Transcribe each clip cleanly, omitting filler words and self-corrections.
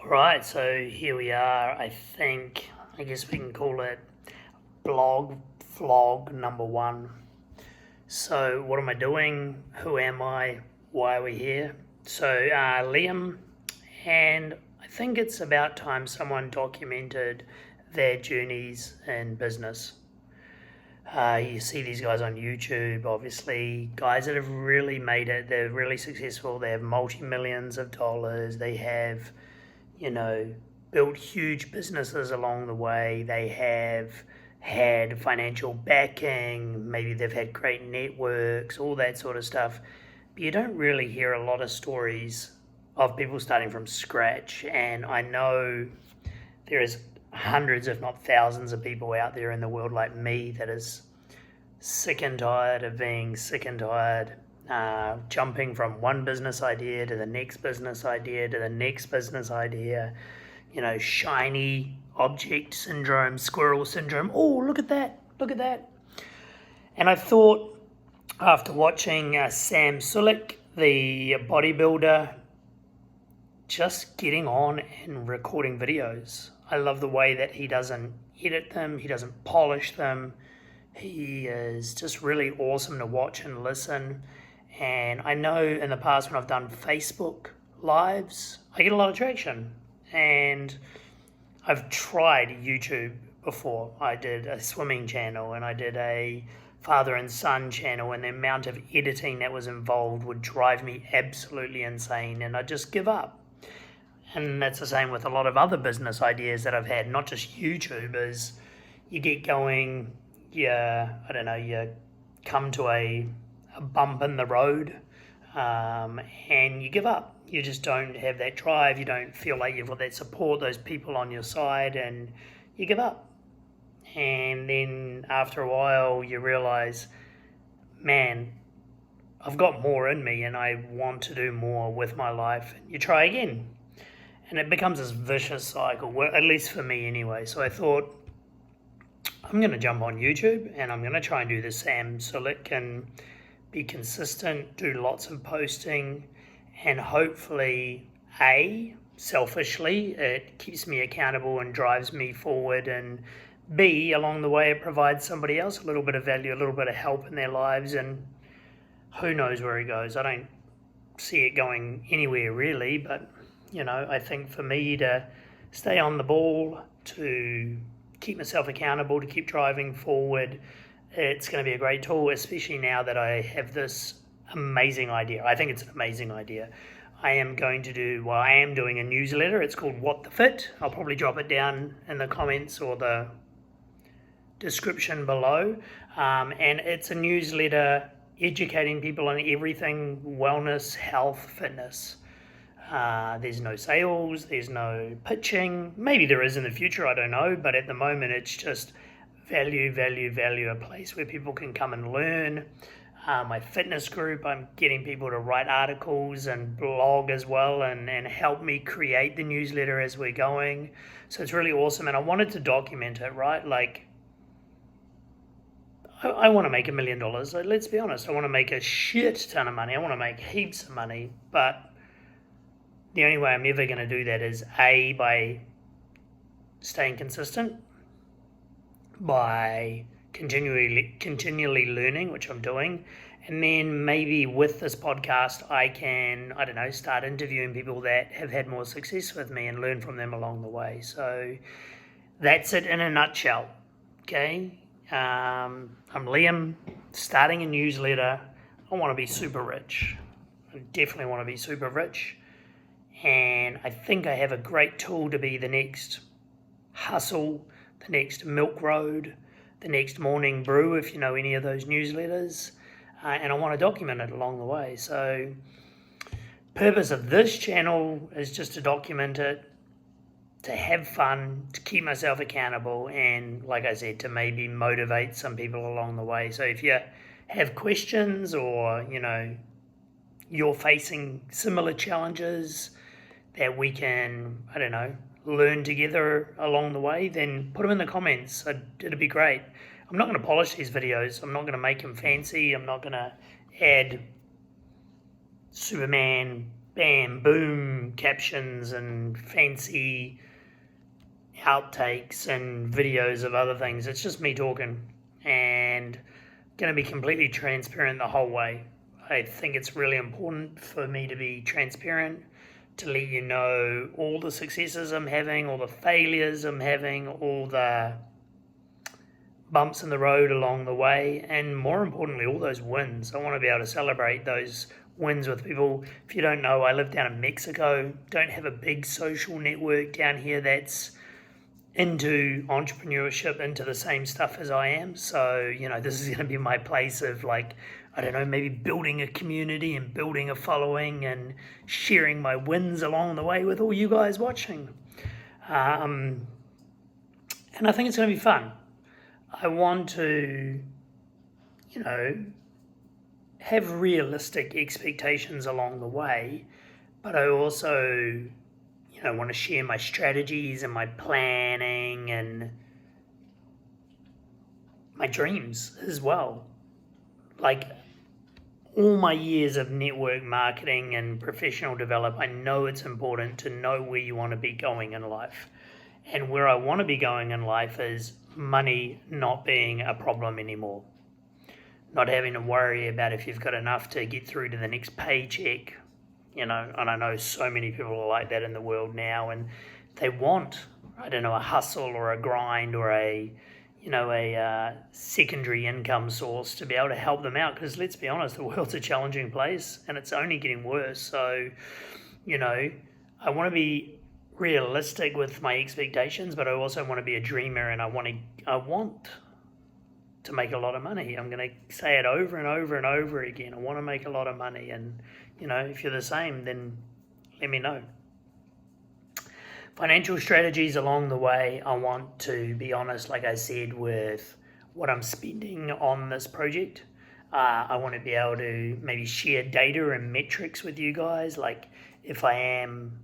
Right, so here we are. I guess we can call it vlog number one. So, what am I doing? Who am I? Why are we here? So, Liam, and I think it's about time someone documented their journeys in business. You see these guys on YouTube, obviously, guys that have really made it. They're really successful. They have multi-millions of dollars. They have built huge businesses along the way. They have had financial backing, maybe they've had great networks, all that sort of stuff. But you don't really hear a lot of stories of people starting from scratch. And I know there is hundreds, if not thousands, of people out there in the world like me that is sick and tired of being sick and tired, jumping from one business idea to the next business idea to the next business idea, shiny object syndrome, squirrel syndrome. Oh, look at that, look at that. And I thought, after watching Sam Sulek, the bodybuilder, just getting on and recording videos. I love the way that he doesn't edit them, he doesn't polish them. He is just really awesome to watch and listen. And I know in the past when I've done Facebook Lives, I get a lot of traction. And I've tried YouTube before. I did a swimming channel and I did a father and son channel, and the amount of editing that was involved would drive me absolutely insane, and I'd just give up. And that's the same with a lot of other business ideas that I've had, not just YouTubers. You get going, you come to a bump in the road, and you give up. You just don't have that drive. You don't feel like you've got that support, those people on your side, and you give up. And then after a while, you realize, man, I've got more in me and I want to do more with my life. You try again. And it becomes this vicious cycle, at least for me anyway. So I thought, I'm going to jump on YouTube and I'm going to try and do the Sam Sulek and be consistent, do lots of posting, and hopefully, selfishly, it keeps me accountable and drives me forward, and B, along the way, it provides somebody else a little bit of value, a little bit of help in their lives, and who knows where it goes. I don't see it going anywhere really, but, I think for me to stay on the ball, to keep myself accountable, to keep driving forward, it's going to be a great tool, especially now that I have this amazing idea. I think it's an amazing idea. I am doing a newsletter. It's called What the Fit. I'll probably drop it down in the comments or the description below. And it's a newsletter educating people on everything wellness, health, fitness. There's no sales, there's no pitching. Maybe there is in the future, I don't know. But at the moment, it's just value, a place where people can come and learn. My fitness group, I'm getting people to write articles and blog as well and help me create the newsletter as we're going. So it's really awesome. And I wanted to document it, right? Like, I want to make $1 million. Let's be honest. I want to make a shit ton of money. I want to make heaps of money. But the only way I'm ever going to do that is A, by staying consistent, by continually learning, which I'm doing, and then maybe with this podcast I can, start interviewing people that have had more success with me and learn from them along the way. So that's it in a nutshell. Okay, I'm Liam, starting a newsletter. I want to be super rich. I definitely want to be super rich, and I think I have a great tool to be the next Hustle, the next Milk Road, the next Morning Brew, if you know any of those newsletters, and I want to document it along the way. So purpose of this channel is just to document it, to have fun, to keep myself accountable, and like I said, to maybe motivate some people along the way. So if you have questions or, you're facing similar challenges that we can, learn together along the way, then put them in the comments. It'd be great. I'm not going to polish these videos. I'm not going to make them fancy. I'm not going to add Superman bam, boom captions and fancy outtakes and videos of other things. It's just me talking, and going to be completely transparent the whole way. I think it's really important for me to be transparent, to let you know all the successes I'm having, all the failures I'm having, all the bumps in the road along the way, and more importantly, all those wins. I want to be able to celebrate those wins with people. If you don't know, I live down in Mexico, don't have a big social network down here that's into entrepreneurship, into the same stuff as I am. So, this is going to be my place of maybe building a community and building a following and sharing my wins along the way with all you guys watching. And I think it's going to be fun. I want to, have realistic expectations along the way, but I also, want to share my strategies and my planning and my dreams as well. Like all my years of network marketing and professional development, I know it's important to know where you want to be going in life. And where I want to be going in life is money not being a problem anymore. Not having to worry about if you've got enough to get through to the next paycheck, and I know so many people are like that in the world now, and they want, a hustle or a grind or a secondary income source to be able to help them out, because let's be honest, the world's a challenging place and it's only getting worse. So, I want to be realistic with my expectations, but I also want to be a dreamer, and I want to make a lot of money. I'm going to say it over and over and over again. I want to make a lot of money, and if you're the same, then let me know. Financial strategies along the way. I want to be honest, like I said, with what I'm spending on this project. I want to be able to maybe share data and metrics with you guys, like if I am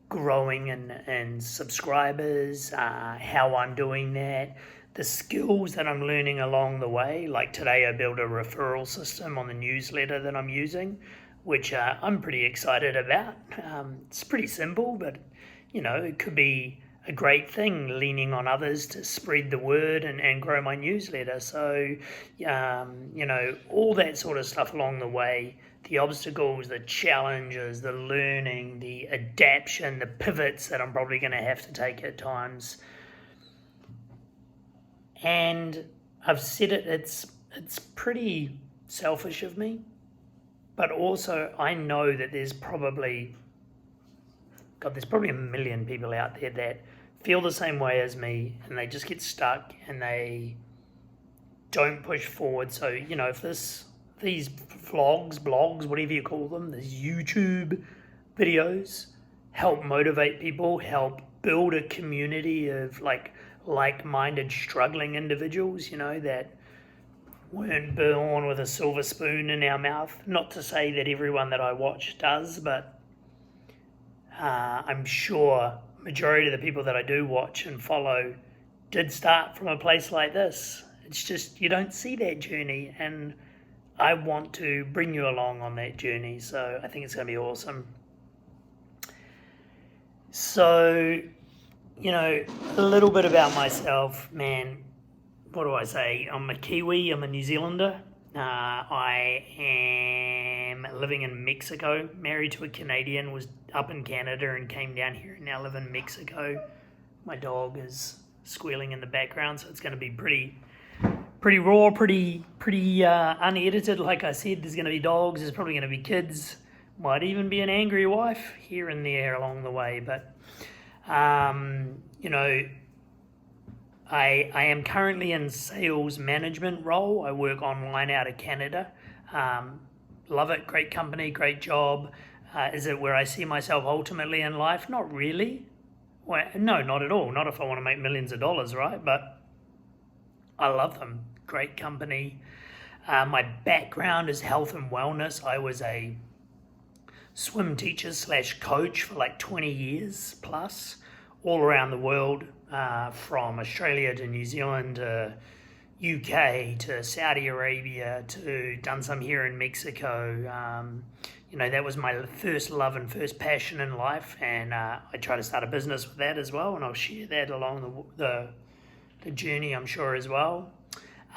growing in subscribers, how I'm doing that, the skills that I'm learning along the way. Like today I built a referral system on the newsletter that I'm using, which I'm pretty excited about. It's pretty simple, but it could be a great thing, leaning on others to spread the word and grow my newsletter. So, all that sort of stuff along the way, the obstacles, the challenges, the learning, the adaptation, the pivots that I'm probably going to have to take at times. And I've said it's pretty selfish of me, but also I know that there's probably a million people out there that feel the same way as me, and they just get stuck and they don't push forward. So, if these vlogs, blogs, whatever you call them, these YouTube videos help motivate people, help build a community of like-minded struggling individuals, that weren't born with a silver spoon in our mouth. Not to say that everyone that I watch does, but I'm sure majority of the people that I do watch and follow did start from a place like this. It's just you don't see that journey, and I want to bring you along on that journey. So I think it's going to be awesome. So, a little bit about myself, man. What do I say? I'm a Kiwi, I'm a New Zealander. I am living in Mexico, married to a Canadian, was up in Canada and came down here and now live in Mexico. My dog is squealing in the background, so it's going to be pretty raw, pretty unedited. Like I said, there's going to be dogs, there's probably going to be kids, might even be an angry wife here and there along the way. But, I am currently in sales management role. I work online out of Canada. Love it, great company, great job. Is it where I see myself ultimately in life? Not really. Well, no, not at all. Not if I want to make millions of dollars, right? But I love them. Great company. My background is health and wellness. I was a swim teacher / coach for 20 years plus, all around the world, from Australia to New Zealand to UK to Saudi Arabia to done some here in Mexico. that was my first love and first passion in life, and I try to start a business with that as well, and I'll share that along the journey, I'm sure, as well.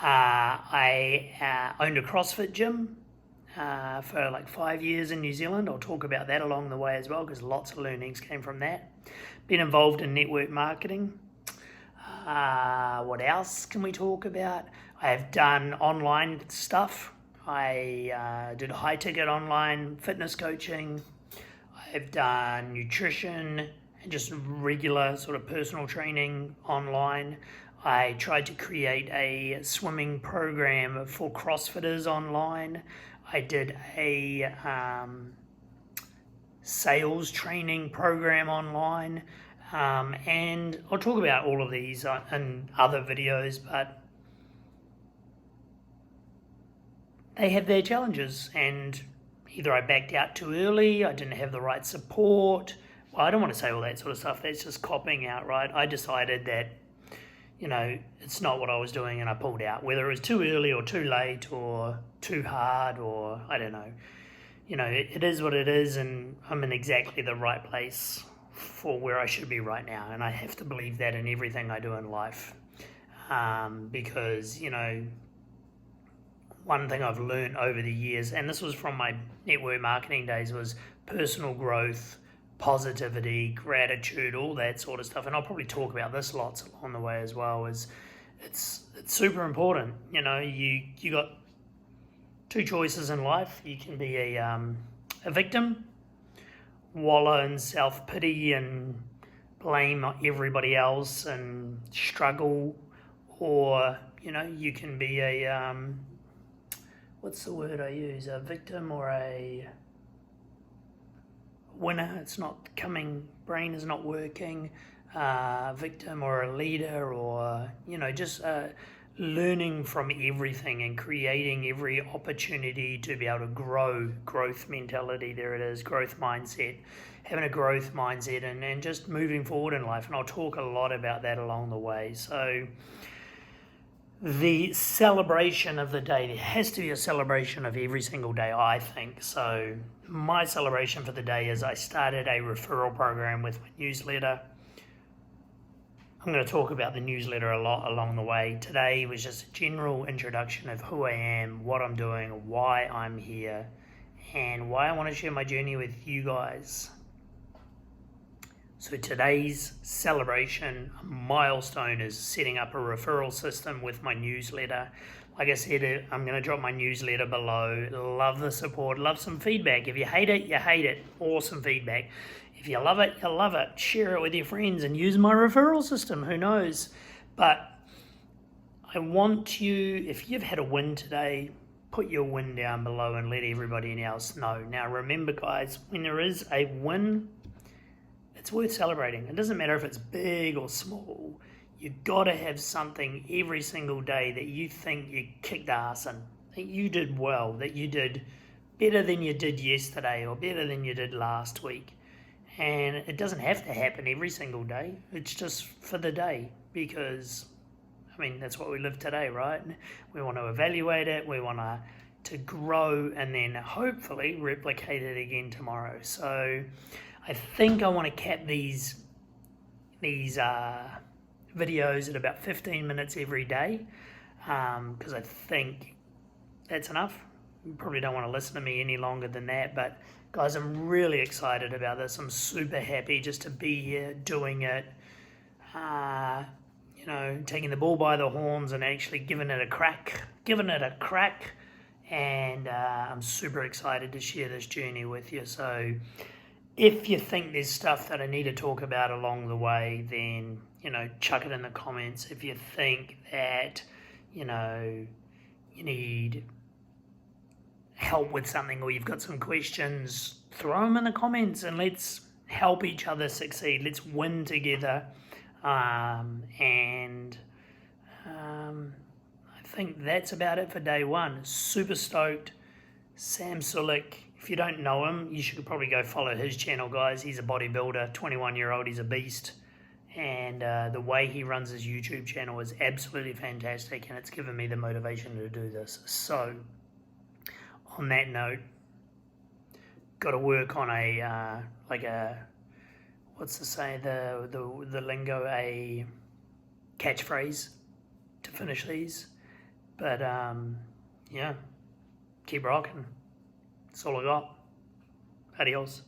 I owned a CrossFit gym for like 5 years in New Zealand. I'll talk about that along the way as well, because lots of learnings came from that. Been involved in network marketing. What else can we talk about? I've done online stuff. I did high ticket online fitness coaching. I've done nutrition and just regular sort of personal training online. I tried to create a swimming program for CrossFitters online. I did a sales training program online. And I'll talk about all of these in other videos, but they have their challenges, and either I backed out too early, I didn't have the right support. Well, I don't want to say all that sort of stuff. That's just copping out, right? I decided that, it's not what I was doing, and I pulled out. Whether it was too early or too late or too hard, or I don't know. It is what it is, and I'm in exactly the right place for where I should be right now, and I have to believe that in everything I do in life, because one thing I've learned over the years, and this was from my network marketing days, was personal growth, positivity, gratitude, all that sort of stuff. And I'll probably talk about this lots along the way as well. It's super important. You got two choices in life. You can be a victim, wallow in self-pity and blame everybody else and struggle, or you can be a what's the word I use, a victim or a winner. It's not coming, brain is not working. Victim or a leader, or just learning from everything and creating every opportunity to be able to grow. Growth mentality, there it is, growth mindset, having a growth mindset, and just moving forward in life. And I'll talk a lot about that along the way. So the celebration of the day, there has to be a celebration of every single day, I think. So my celebration for the day is I started a referral program with my newsletter. I'm going to talk about the newsletter a lot along the way. Today was just a general introduction of who I am, what I'm doing, why I'm here, and why I want to share my journey with you guys. So today's celebration milestone is setting up a referral system with my newsletter. Like I said, I'm going to drop my newsletter below. Love the support, love some feedback. If you hate it, you hate it. Awesome feedback. If you love it, you love it. Share it with your friends and use my referral system. Who knows? But I want you, if you've had a win today, put your win down below and let everybody else know. Now remember, guys, when there is a win, it's worth celebrating. It doesn't matter if it's big or small. You've got to have something every single day that you think you kicked ass in, that you did well, that you did better than you did yesterday or better than you did last week. And it doesn't have to happen every single day. It's just for the day, because, that's what we live today, right? We want to evaluate it. We want to grow and then hopefully replicate it again tomorrow. So I think I want to cap these videos at about 15 minutes every day, because I think that's enough. You probably don't want to listen to me any longer than that, but guys, I'm really excited about this. I'm super happy just to be here doing it, taking the bull by the horns and actually giving it a crack, and I'm super excited to share this journey with you. So if you think there's stuff that I need to talk about along the way, then, chuck it in the comments. If you think that, you need help with something, or you've got some questions, throw them in the comments and let's help each other succeed. Let's win together. I think that's about it for day one. Super stoked. Sam Sulik. If you don't know him, you should probably go follow his channel, guys. He's a bodybuilder, 21-year-old. He's a beast. And the way he runs his YouTube channel is absolutely fantastic, and it's given me the motivation to do this. So on that note, got to work on a what's to say the lingo, a catchphrase to finish these. But yeah, keep rocking. That's all I got. Adios.